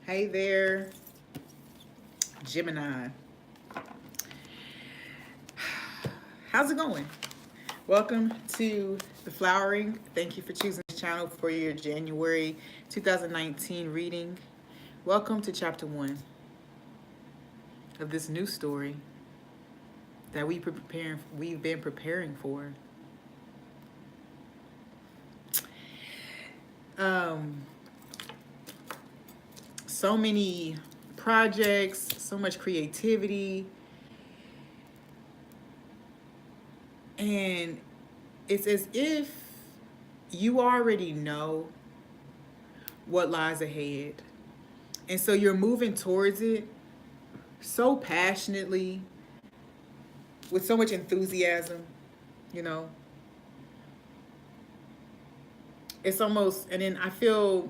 Hey there, Gemini. How's it going? Welcome to TheFlowering. Thank you for choosing this channel for your January 2019 reading. Welcome to chapter 1 of this new story that we've been preparing for. So many projects, so much creativity, and it's as if you already know what lies ahead. And so you're moving towards it so passionately, with so much enthusiasm, you know. It's almost, and then I feel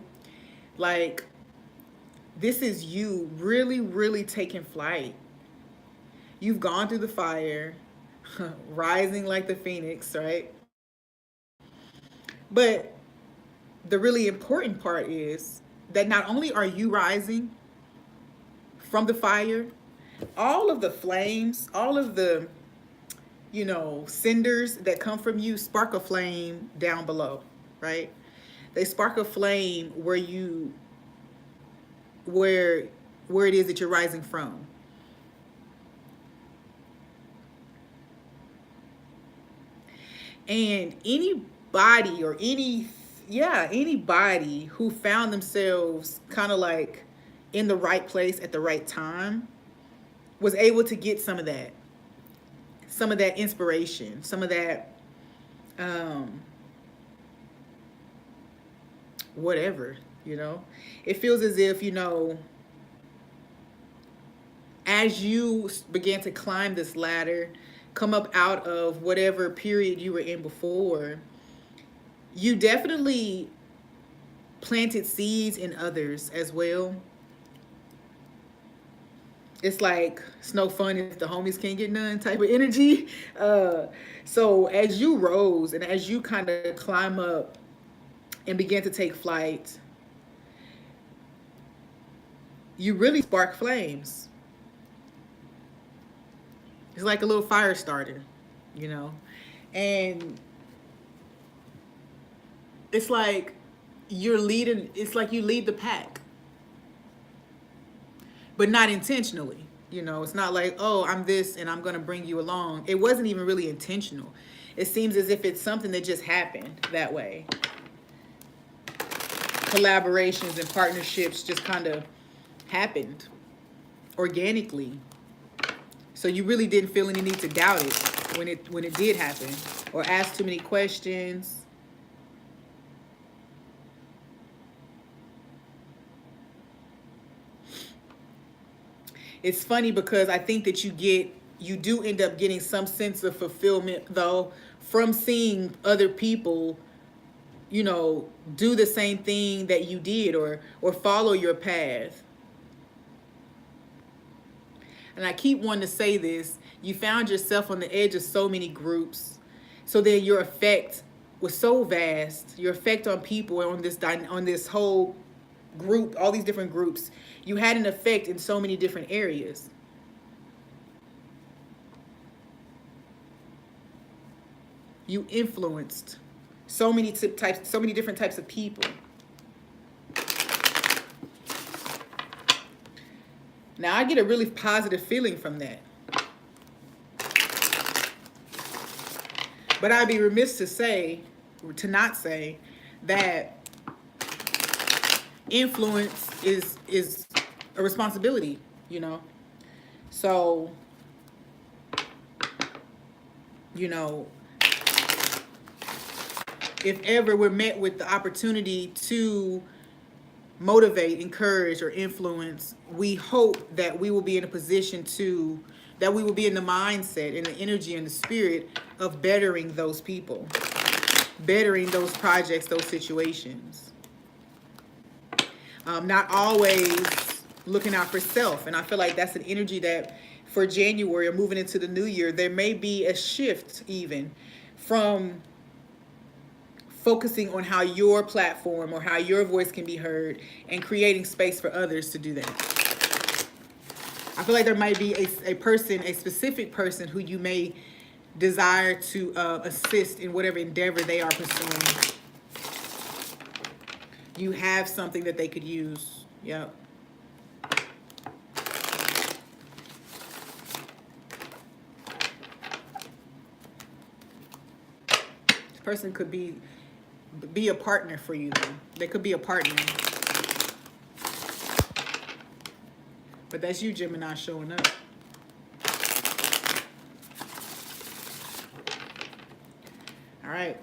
like this is you really, really taking flight. You've gone through the fire, rising like the phoenix, right? But the really important part is that not only are you rising from the fire, all of the flames, all of the, cinders that come from you spark a flame down below, right? They spark a flame where it is that you're rising from. And anybody who found themselves kind of like in the right place at the right time was able to get some of that inspiration, some of that whatever, it feels as if, as you began to climb this ladder, come up out of whatever period you were in before, you definitely planted seeds in others as well. It's like, it's no fun if the homies can't get none type of energy. So as you rose and as you kind of climb up and began to take flight, you really spark flames. It's like a little fire starter, and it's like you lead the pack, but not intentionally. It's not like, oh, I'm this and I'm going to bring you along. It wasn't even really intentional. It seems as if it's something that just happened that way. Collaborations and partnerships just kind of happened organically. So you really didn't feel any need to doubt it when it did happen, or ask too many questions. It's funny because I think that you do end up getting some sense of fulfillment, though, from seeing other people, do the same thing that you did, or follow your path. And I keep wanting to say this, you found yourself on the edge of so many groups. So then your effect was so vast, your effect on people on this whole group, all these different groups, you had an effect in so many different areas. You influenced so many different types of people. Now I get a really positive feeling from that. But I'd be remiss to not say that influence is a responsibility, So, if ever we're met with the opportunity to motivate, encourage, or influence, we hope that we will be in a position that we will be in the mindset and the energy and the spirit of bettering those people, bettering those projects, those situations. Not always looking out for self. And I feel like that's an energy that for January or moving into the new year, there may be a shift even from focusing on how your platform or how your voice can be heard and creating space for others to do that. I feel like there might be a person, a specific person who you may desire to assist in whatever endeavor they are pursuing. You have something that they could use. Yep. This person could be a partner for you, though. They could be a partner. But that's you, Gemini, showing up. All right.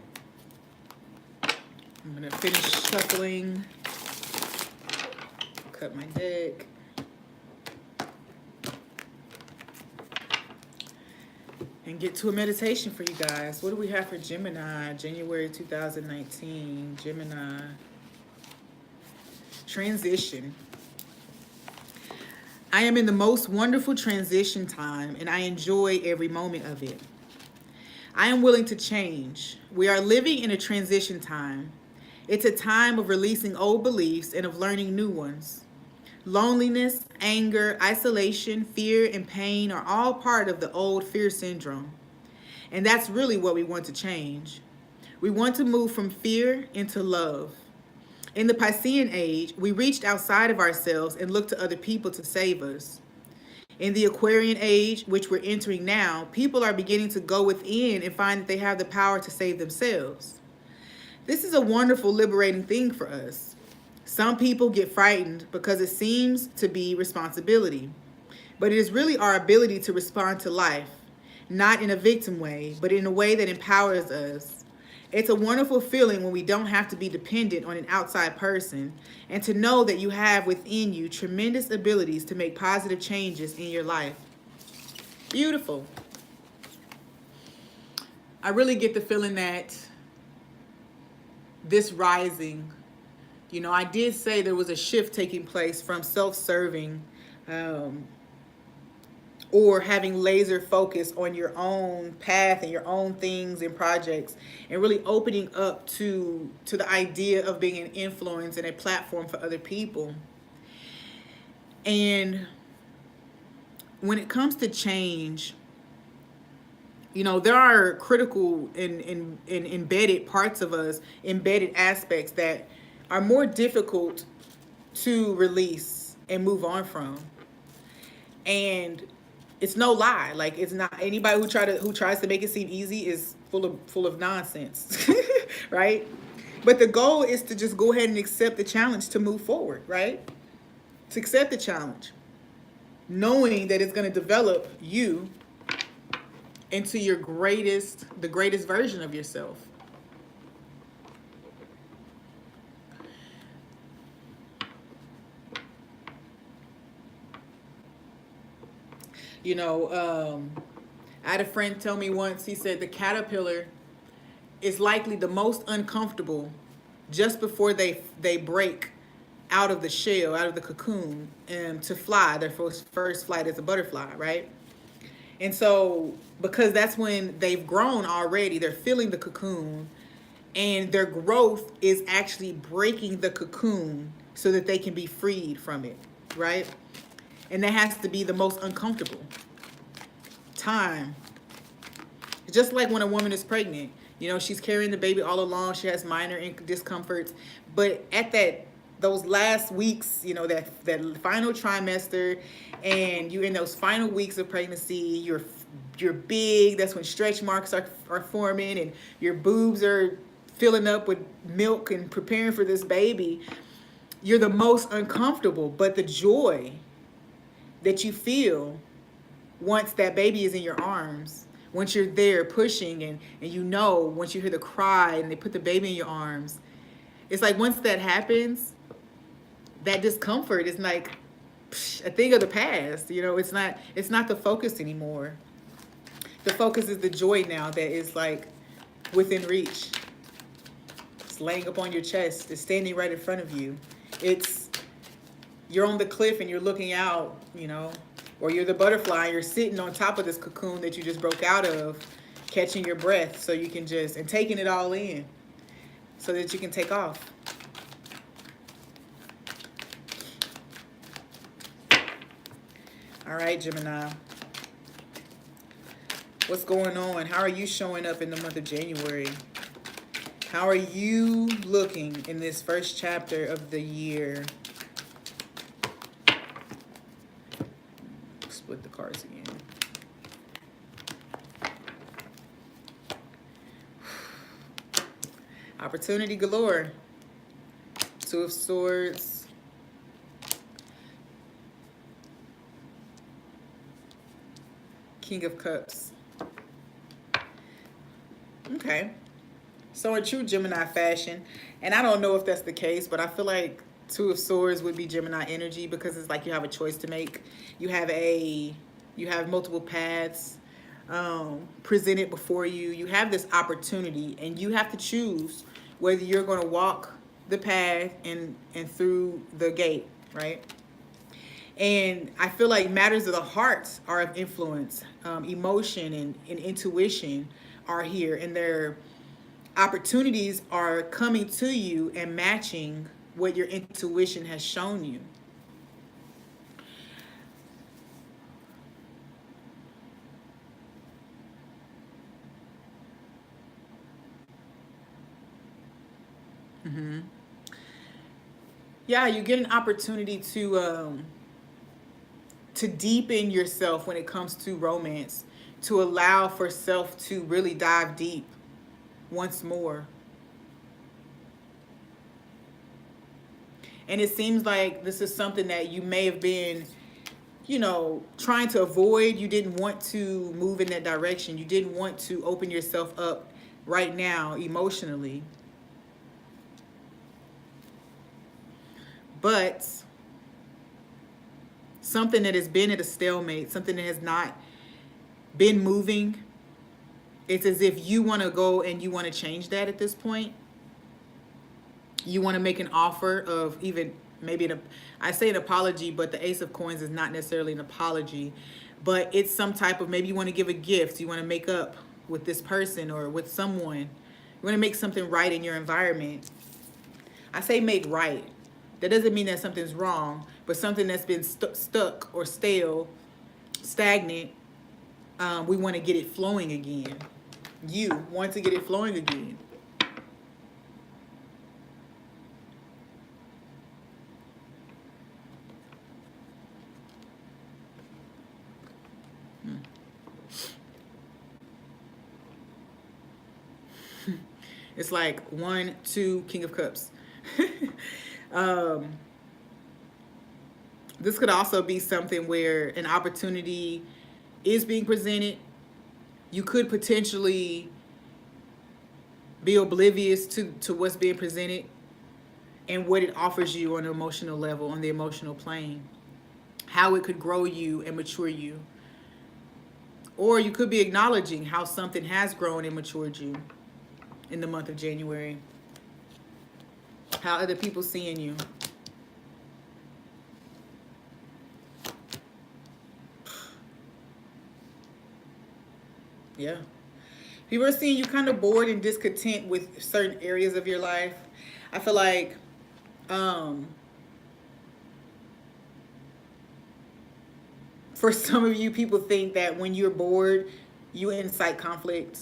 I'm going to finish shuffling. Cut my deck. And get to a meditation for you guys. What do we have for Gemini? January 2019. Gemini. Transition. I am in the most wonderful transition time, and I enjoy every moment of it. I am willing to change. We are living in a transition time. It's a time of releasing old beliefs and of learning new ones. Loneliness, anger, isolation, fear, and pain are all part of the old fear syndrome. And that's really what we want to change. We want to move from fear into love. In the Piscean age, we reached outside of ourselves and looked to other people to save us. In the Aquarian age, which we're entering now, people are beginning to go within and find that they have the power to save themselves. This is a wonderful, liberating thing for us. Some people get frightened because it seems to be responsibility. But it is really our ability to respond to life, not in a victim way, but in a way that empowers us. It's a wonderful feeling when we don't have to be dependent on an outside person and to know that you have within you tremendous abilities to make positive changes in your life. Beautiful. I really get the feeling that this rising, I did say there was a shift taking place from self-serving or having laser focus on your own path and your own things and projects, and really opening up to the idea of being an influence and a platform for other people. And when it comes to change, there are critical and embedded parts of us, embedded aspects that are more difficult to release and move on from. And it's no lie. Like, it's not, anybody who tries to make it seem easy is full of nonsense, right? But the goal is to just go ahead and accept the challenge to move forward, right? To accept the challenge, knowing that it's going to develop you into the greatest version of yourself. I had a friend tell me once, he said the caterpillar is likely the most uncomfortable just before they break out of the shell, out of the cocoon, to fly. Their first flight is a butterfly, right? And so, because that's when they've grown already, they're filling the cocoon, and their growth is actually breaking the cocoon so that they can be freed from it, right? And that has to be the most uncomfortable time. Just like when a woman is pregnant, she's carrying the baby all along. She has minor discomforts. But at those last weeks, that final trimester, and you're in those final weeks of pregnancy, you're big. That's when stretch marks are forming, and your boobs are filling up with milk and preparing for this baby. You're the most uncomfortable, but the joy that you feel once that baby is in your arms, once you're there pushing, and once you hear the cry and they put the baby in your arms, it's like once that happens, that discomfort is like a thing of the past. It's not the focus anymore. The focus is the joy now that is like within reach. It's laying up on your chest. It's standing right in front of you. You're on the cliff and you're looking out, or you're the butterfly and you're sitting on top of this cocoon that you just broke out of, catching your breath so you can and taking it all in. so that you can take off. All right, Gemini. What's going on? How are you showing up in the month of January? How are you looking in this first chapter of the year? Split the cards again. Opportunity galore. Two of Swords. King of Cups. Okay. So in true Gemini fashion, and I don't know if that's the case, but I feel like Two of Swords would be Gemini energy, because it's like you have a choice to make. You have multiple paths presented before you. You have this opportunity, and you have to choose whether you're going to walk the path and through the gate, right? And I feel like matters of the heart are of influence. Emotion and intuition are here, and their opportunities are coming to you and matching what your intuition has shown you. Yeah, you get an opportunity to deepen yourself when it comes to romance, to allow for self to really dive deep once more. And it seems like this is something that you may have been, trying to avoid. You didn't want to move in that direction. You didn't want to open yourself up right now emotionally. But something that has been at a stalemate, something that has not been moving, it's as if you want to go and you want to change that at this point. You want to make an offer of even maybe I say an apology, but the Ace of Coins is not necessarily an apology, but it's some type of, maybe you want to give a gift. You want to make up with this person or with someone. You want to make something right in your environment. I say make right. That doesn't mean that something's wrong, but something that's been stuck or stale, stagnant, we want to get it flowing again. You want to get it flowing again. It's like 1, 2, King of Cups. This could also be something where an opportunity is being presented. You could potentially be oblivious to what's being presented and what it offers you on an emotional level, on the emotional plane. How it could grow you and mature you. Or you could be acknowledging how something has grown and matured you in the month of January. How other people seeing you. Yeah. People are seeing you kind of bored and discontent with certain areas of your life. I feel like for some of you, people think that when you're bored, you incite conflict.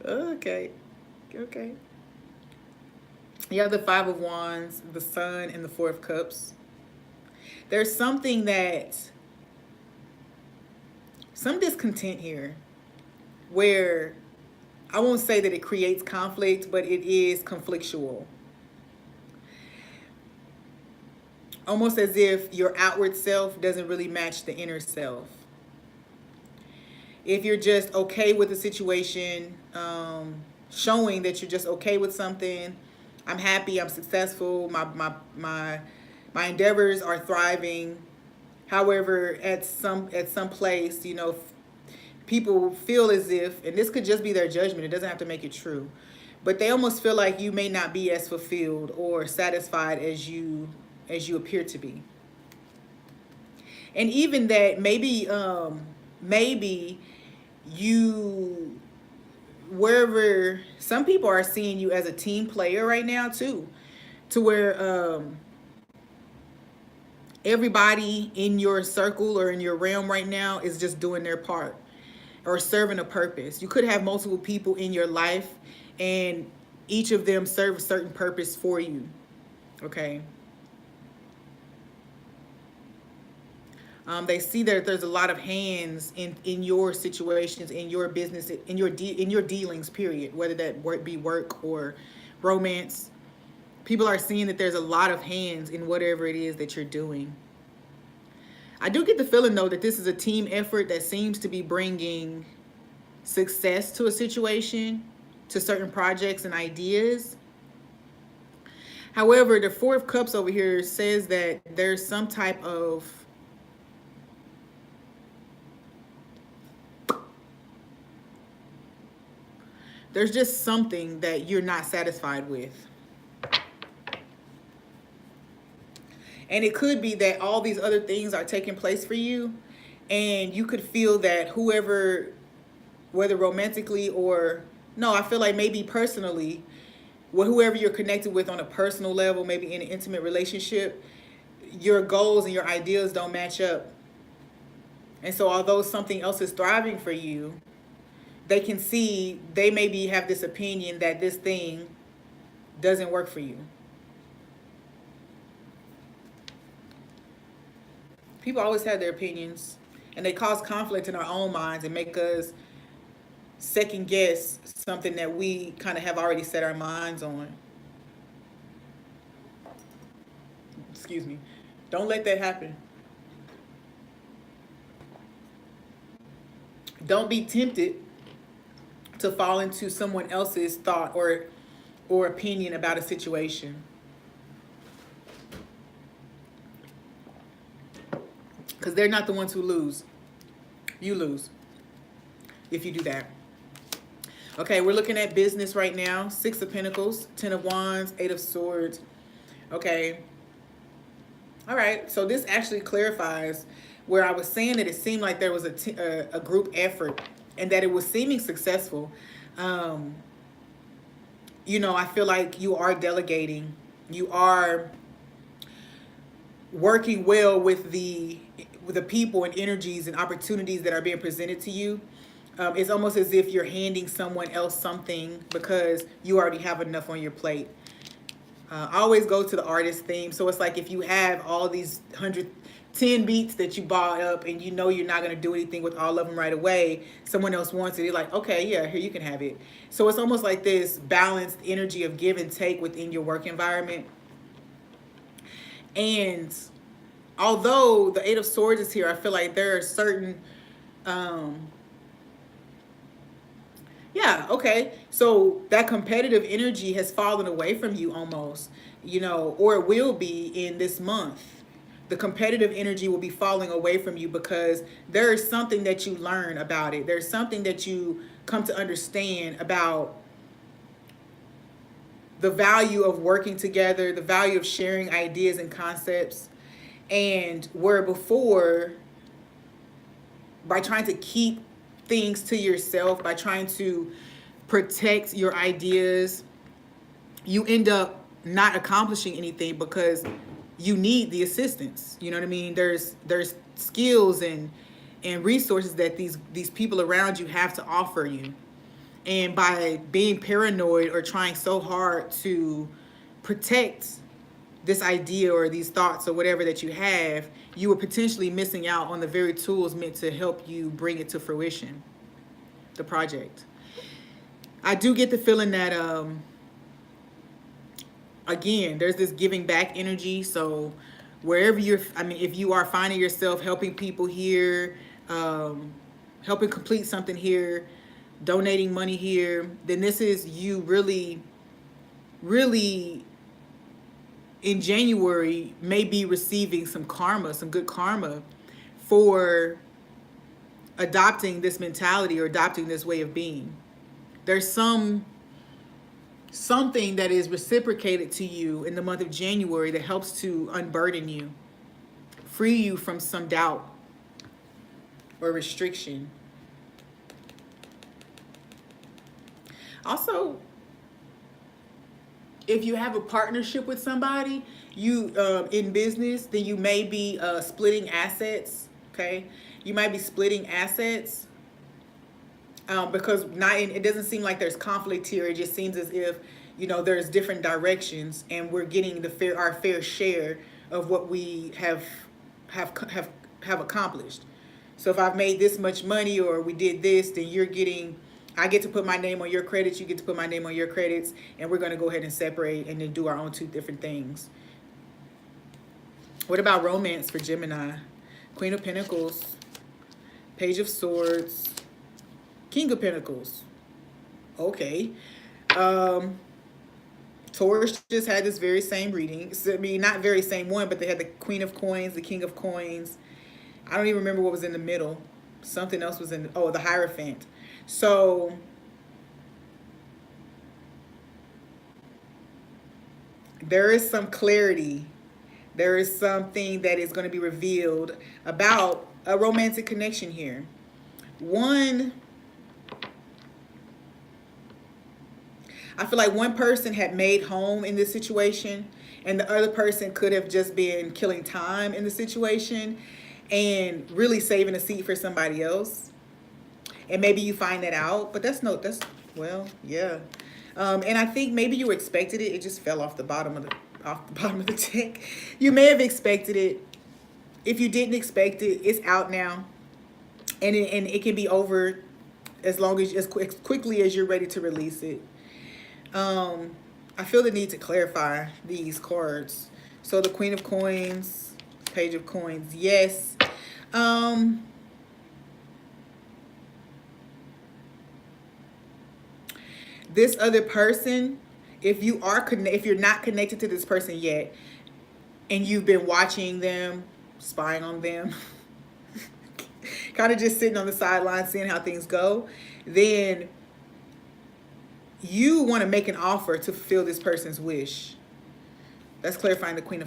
Okay. You have the Five of Wands, the Sun, and the Four of Cups. There's something some discontent here, where I won't say that it creates conflict, but it is conflictual. Almost as if your outward self doesn't really match the inner self. If you're just okay with the situation, showing that you're just okay with something, I'm happy, I'm successful, my endeavors are thriving. However, at some place, people feel as if, and this could just be their judgment, it doesn't have to make it true, but they almost feel like you may not be as fulfilled or satisfied as you appear to be. And even that maybe you, wherever, some people are seeing you as a team player right now too, to where everybody in your circle or in your realm right now is just doing their part or serving a purpose. You could have multiple people in your life and each of them serve a certain purpose for you. Okay. They see that there's a lot of hands in your situations, in your business, in your dealings. Period. Whether that be work or romance, people are seeing that there's a lot of hands in whatever it is that you're doing. I do get the feeling though that this is a team effort that seems to be bringing success to a situation, to certain projects and ideas. However, the Four of Cups over here says that there's some type of there's just something that you're not satisfied with. And it could be that all these other things are taking place for you, and you could feel that whoever, whether romantically or, no, I feel like maybe personally, whoever you're connected with on a personal level, maybe in an intimate relationship, your goals and your ideas don't match up. And so although something else is thriving for you, they can see, they maybe have this opinion that this thing doesn't work for you. People always have their opinions, and they cause conflict in our own minds and make us second guess something that we kind of have already set our minds on. Excuse me. Don't let that happen. Don't be tempted to fall into someone else's thought or opinion about a situation. Because they're not the ones who lose. You lose if you do that. Okay, we're looking at business right now. 6 of Pentacles, 10 of Wands, 8 of Swords. Okay. All right, so this actually clarifies where I was saying that it seemed like there was a group effort and that it was seeming successful. You know, I feel like you are delegating. You are working well with the people and energies and opportunities that are being presented to you. It's almost as if you're handing someone else something because you already have enough on your plate. I always go to the artist theme. So it's like if you have all these 110 beats that you bought up and you know you're not going to do anything with all of them right away, someone else wants it, you're like, okay, yeah, here, you can have it. So it's almost like this balanced energy of give and take within your work environment. And although the 8 of Swords is here, I feel like there are certain, yeah, okay. So that competitive energy has fallen away from you almost, you know, or it will be in this month. The competitive energy will be falling away from you because there is something that you learn about it. There's something that you come to understand about the value of working together, the value of sharing ideas and concepts. And where before, by trying to keep things to yourself, by trying to protect your ideas, you end up not accomplishing anything because you need the assistance. You know what I mean? There's skills and resources that these people around you have to offer you. And by being paranoid or trying so hard to protect this idea or these thoughts or whatever that you have, you are potentially missing out on the very tools meant to help you bring it to fruition, the project. I do get the feeling that, again, there's this giving back energy. So wherever if you are finding yourself helping people here, helping complete something here, donating money here, then this is you really, really in January may be receiving some karma, some good karma for adopting this mentality or adopting this way of being. There's something that is reciprocated to you in the month of January that helps to unburden you, free you from some doubt or restriction. Also, if you have a partnership with somebody, you in business, then you may be splitting assets. Okay, you might be splitting assets because not it doesn't seem like there's conflict here. It just seems as if there's different directions, and we're getting our fair share of what we have have accomplished. So if I've made this much money or we did this, then I get to put my name on your credits, you get to put my name on your credits, and we're going to go ahead and separate and then do our own two different things. What about romance for Gemini? Queen of Pentacles, Page of Swords, King of Pentacles. Okay. Taurus just had this very same reading. I mean, not very same one, but they had the Queen of Coins, the King of Coins. I don't even remember what was in the middle. Something else was the Hierophant. So there is some clarity. There is something that is going to be revealed about a romantic connection here. I feel like one person had made home in this situation, and the other person could have just been killing time in the situation and really saving a seat for somebody else. And maybe you find that out, but yeah. And I think maybe you expected it. It just fell off the bottom of the deck. You may have expected it. If you didn't expect it, it's out now, and it can be over as quickly as you're ready to release it. I feel the need to clarify these cards. So the Queen of Coins, Page of Coins, yes. This other person, if you're not connected to this person yet, and you've been watching them, spying on them, kind of just sitting on the sidelines, seeing how things go, then you want to make an offer to fulfill this person's wish. That's clarifying the Queen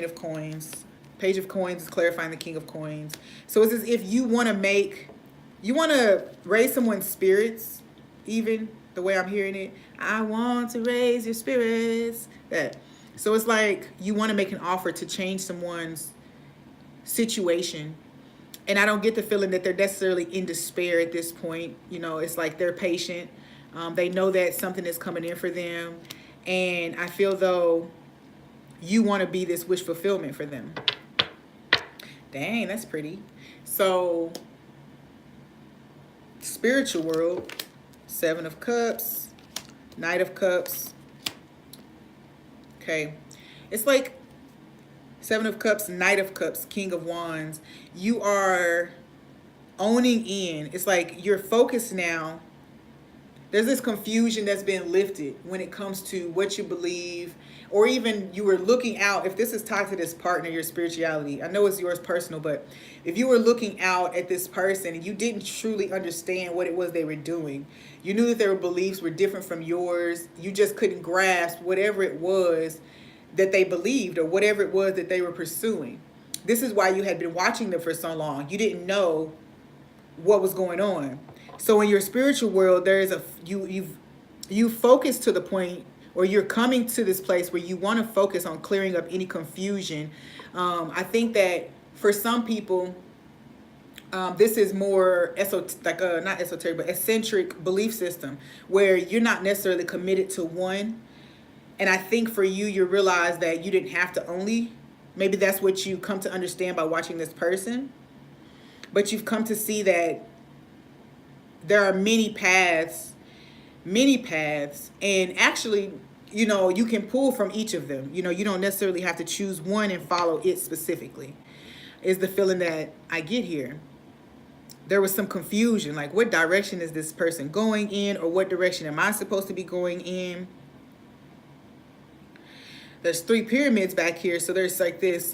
of Coins. Page of Coins is clarifying the King of Coins. So it's as if you want to raise someone's spirits, even the way I'm hearing it. I want to raise your spirits. That. So it's like you want to make an offer to change someone's situation. And I don't get the feeling that they're necessarily in despair at this point. It's like they're patient. They know that something is coming in for them. And I feel though you want to be this wish fulfillment for them. Dang, that's pretty. So, spiritual world, Seven of Cups, Knight of Cups. Okay. It's like Seven of Cups, Knight of Cups, King of Wands. You are owning in. It's like you're focused now. There's this confusion that's been lifted when it comes to what you believe, or even you were looking out. If this is tied to this partner, your spirituality, I know it's yours personal, but if you were looking out at this person and you didn't truly understand what it was they were doing, you knew that their beliefs were different from yours. You just couldn't grasp whatever it was that they believed or whatever it was that they were pursuing. This is why you had been watching them for so long. You didn't know what was going on. So in your spiritual world, there is you focus to the point, or you're coming to this place where you want to focus on clearing up any confusion. I think that for some people, this is more not esoteric, but eccentric belief system where you're not necessarily committed to one. And I think for you realize that you didn't have to only. Maybe that's what you come to understand by watching this person. But you've come to see that there are many paths, and actually, you can pull from each of them. You don't necessarily have to choose one and follow it specifically, is the feeling that I get here. There was some confusion, like what direction is this person going in, or what direction am I supposed to be going in? There's 3 pyramids back here, so there's like this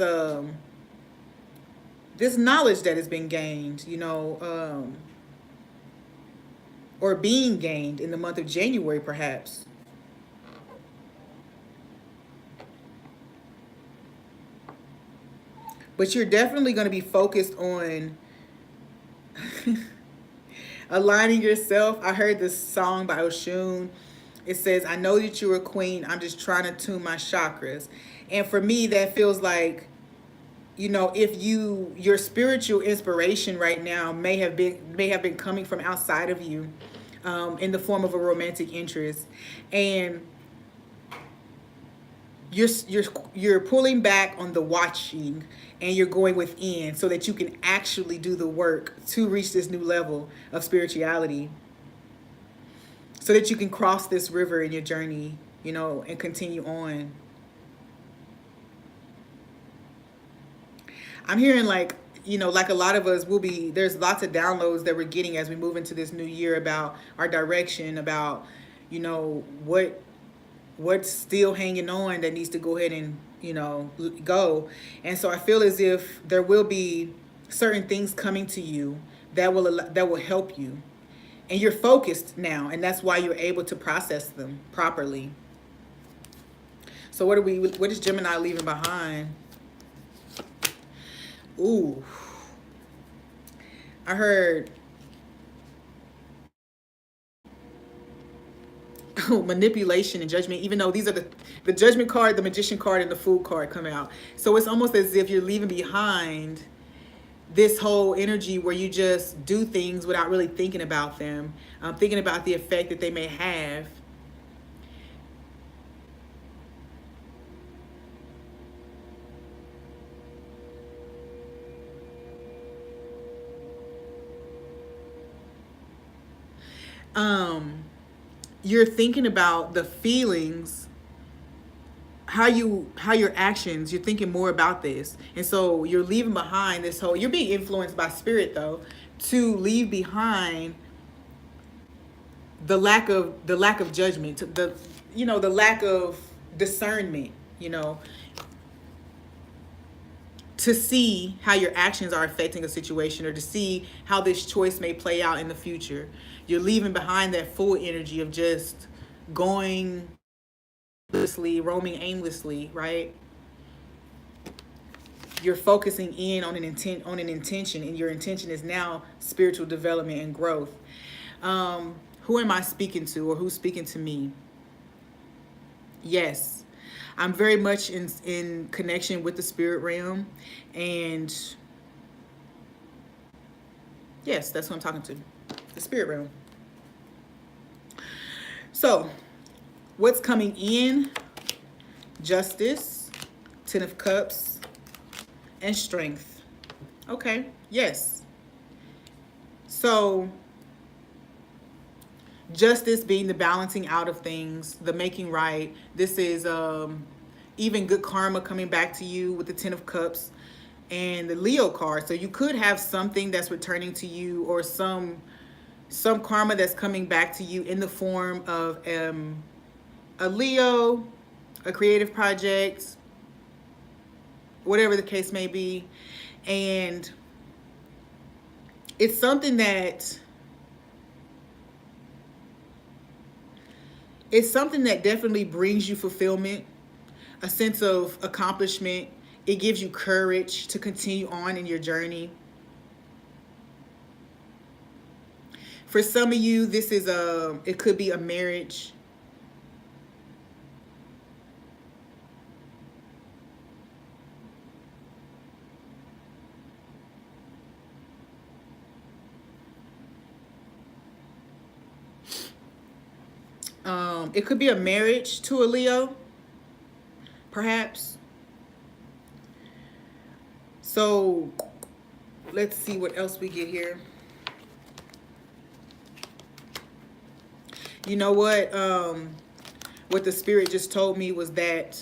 knowledge that has been gained, or being gained in the month of January, perhaps. But you're definitely going to be focused on Aligning yourself. I heard this song by Oshun. It says, I know that you're a queen. I'm just trying to tune my chakras. And for me, that feels like, you know, if your spiritual inspiration right now may have been coming from outside of you, in the form of a romantic interest, and you're pulling back on the watching, and you're going within so that you can actually do the work to reach this new level of spirituality, so that you can cross this river in your journey, you know, and continue on. I'm hearing, like, you know, like a lot of us will be, there's lots of downloads that we're getting as we move into this new year about our direction, about, you know, what's still hanging on that needs to go ahead and, you know, go. And so I feel as if there will be certain things coming to you that will help you. And you're focused now, and that's why you're able to process them properly. So what is Gemini leaving behind? Ooh. I heard manipulation and judgment, even though these are the judgment card, the magician card, and the fool card come out. So it's almost as if you're leaving behind this whole energy where you just do things without really thinking about them, thinking about the effect that they may have. Um, you're thinking about the feelings, how your actions, you're thinking more about this. And so you're leaving behind this whole, you're being influenced by spirit though, to leave behind the lack of judgment, the lack of discernment, you know, to see how your actions are affecting a situation, or to see how this choice may play out in the future. You're leaving behind that full energy of just going aimlessly, roaming aimlessly, right? You're focusing in on an intention, and your intention is now spiritual development and growth. Who am I speaking to, or who's speaking to me? Yes, I'm very much in connection with the spirit realm, and yes, that's who I'm talking to, the spirit realm. So, what's coming in? Justice, Ten of Cups, and Strength. Okay, yes. So, justice being the balancing out of things, the making right. This is even good karma coming back to you with the Ten of Cups and the Leo card. So you could have something that's returning to you, or some karma that's coming back to you in the form of a Leo, a creative project, whatever the case may be. And it's something that definitely brings you fulfillment, a sense of accomplishment. It gives you courage to continue on in your journey. For some of you, this is it could be a marriage. It could be a marriage to a Leo, perhaps. So let's see what else we get here. You know what? What the spirit just told me was that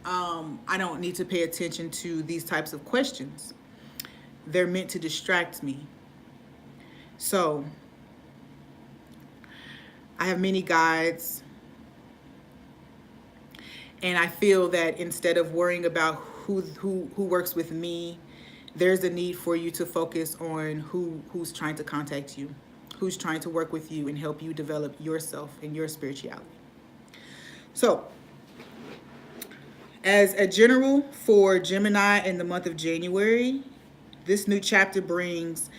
I don't need to pay attention to these types of questions. They're meant to distract me. So I have many guides, and I feel that instead of worrying about who works with me, there's a need for you to focus on who's trying to contact you, who's trying to work with you and help you develop yourself and your spirituality. So, as a general for Gemini in the month of January, This new chapter brings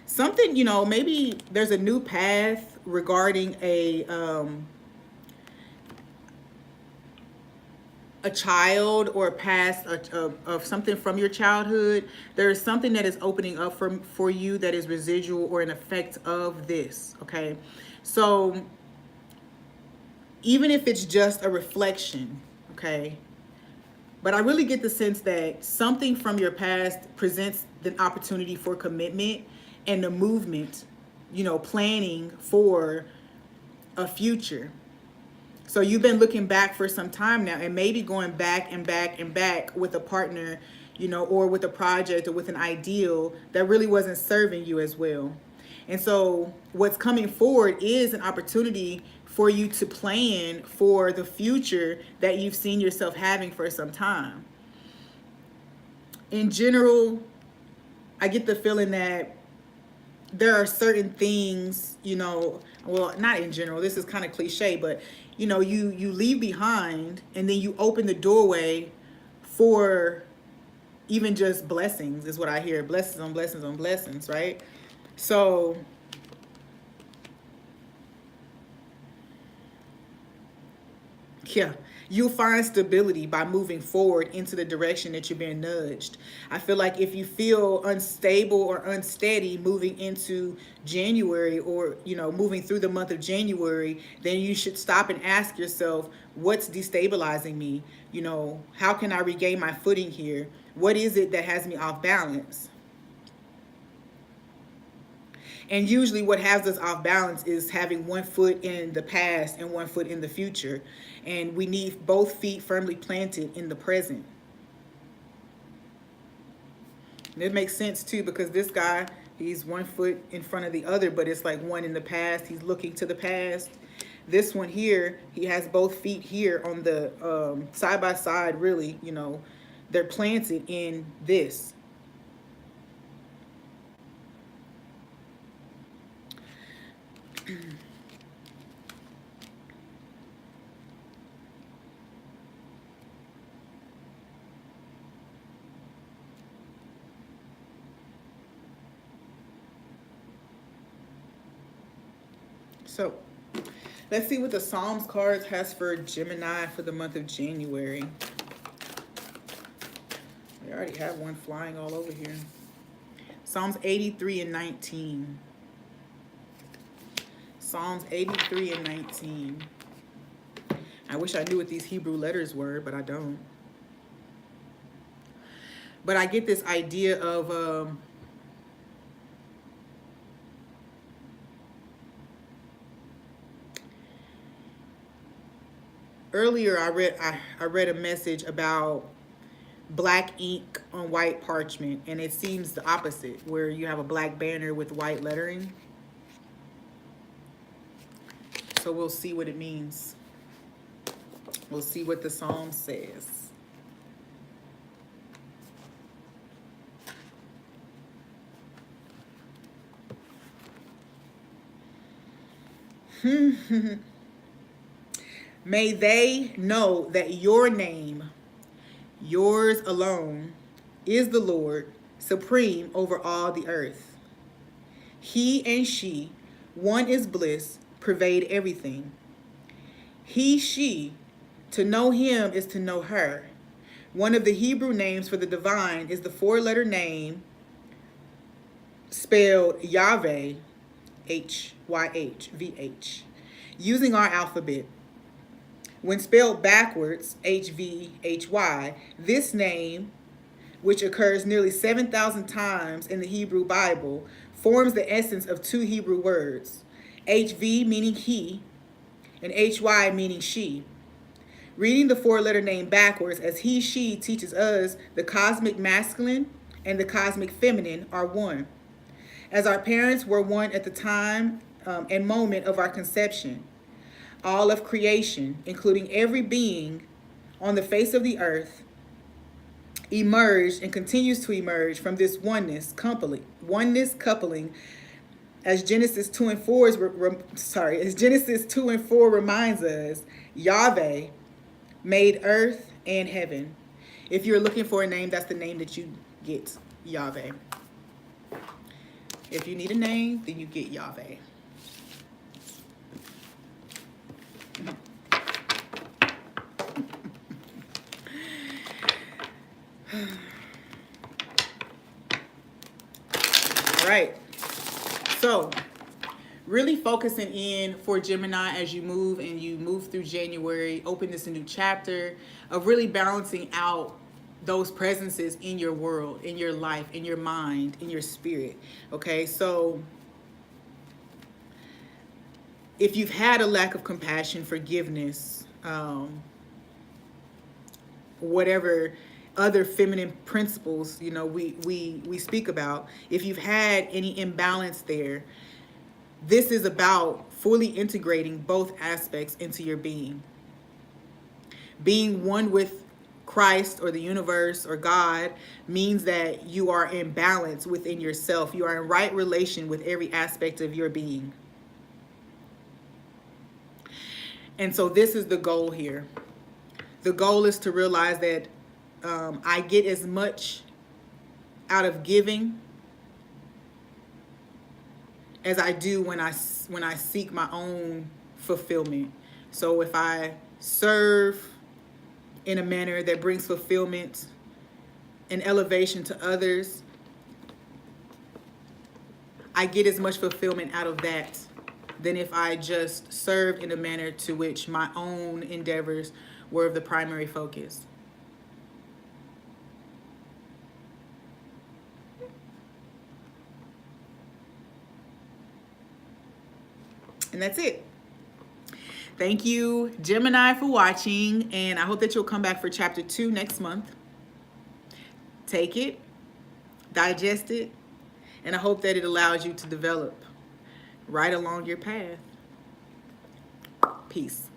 something, maybe there's a new path regarding a child or a past of something from your childhood. There is something that is opening up for you that is residual or an effect of this. Okay, so even if it's just a reflection, okay, but I really get the sense that something from your past presents the opportunity for commitment and the movement, planning for a future. So you've been looking back for some time now, and maybe going back and back and back with a partner, or with a project or with an ideal that really wasn't serving you as well. And so what's coming forward is an opportunity for you to plan for the future that you've seen yourself having for some time. In general, I get the feeling that there are certain things, well, not in general, this is kind of cliche, but you leave behind, and then you open the doorway for even just blessings, is what I hear. Blessings on blessings on blessings, right? So yeah, you'll find stability by moving forward into the direction that you're being nudged. I feel like if you feel unstable or unsteady moving into January, or moving through the month of January, then you should stop and ask yourself, what's destabilizing me? How can I regain my footing here? What is it that has me off balance? And usually what has us off balance is having one foot in the past and one foot in the future. And we need both feet firmly planted in the present. And it makes sense too, because this guy, he's one foot in front of the other, but it's like one in the past. He's looking to the past. This one here, he has both feet here on the side by side, really, they're planted in this. So let's see what the Psalms cards has for Gemini for the month of January. We already have one flying all over here. Psalms 83 and 19. Psalms 83 and 19. I wish I knew what these Hebrew letters were, but I don't. But I get this idea of earlier I read a message about black ink on white parchment, and it seems the opposite, where you have a black banner with white lettering. So we'll see what it means. We'll see what the Psalm says. May they know that your name, yours alone, is the Lord, supreme over all the earth. He and she, one is bliss, pervade everything. He, she, to know him is to know her. One of the Hebrew names for the divine is the four-letter name spelled Yahweh, H-Y-H-V-H, using our alphabet. When spelled backwards, H-V-H-Y, this name, which occurs nearly 7,000 times in the Hebrew Bible, forms the essence of two Hebrew words, H-V meaning he, and H-Y meaning she. Reading the four-letter name backwards as he, she teaches us the cosmic masculine and the cosmic feminine are one. As our parents were one at the time and moment of our conception, all of creation, including every being on the face of the earth, emerged and continues to emerge from this oneness coupling, as Genesis 2 and 4 reminds us. Yahweh made earth and heaven. If you're looking for a name, that's the name that you get, Yahweh. If you need a name, then you get Yahweh. All right. So, really focusing in for Gemini as you move through January, open this a new chapter of really balancing out those presences in your world, in your life, in your mind, in your spirit. Okay, so if you've had a lack of compassion, forgiveness, whatever other feminine principles, you know, we speak about, if you've had any imbalance there, this is about fully integrating both aspects into your being. Being one with Christ or the universe or God means that you are in balance within yourself. You are in right relation with every aspect of your being. And so this is the goal here. The goal is to realize that I get as much out of giving as I do when I seek my own fulfillment. So if I serve in a manner that brings fulfillment and elevation to others, I get as much fulfillment out of that than if I just served in a manner to which my own endeavors were the primary focus. And that's it. Thank you, Gemini, for watching, and I hope that you'll come back for chapter 2 next month. Take it, digest it, and I hope that it allows you to develop right along your path. Peace.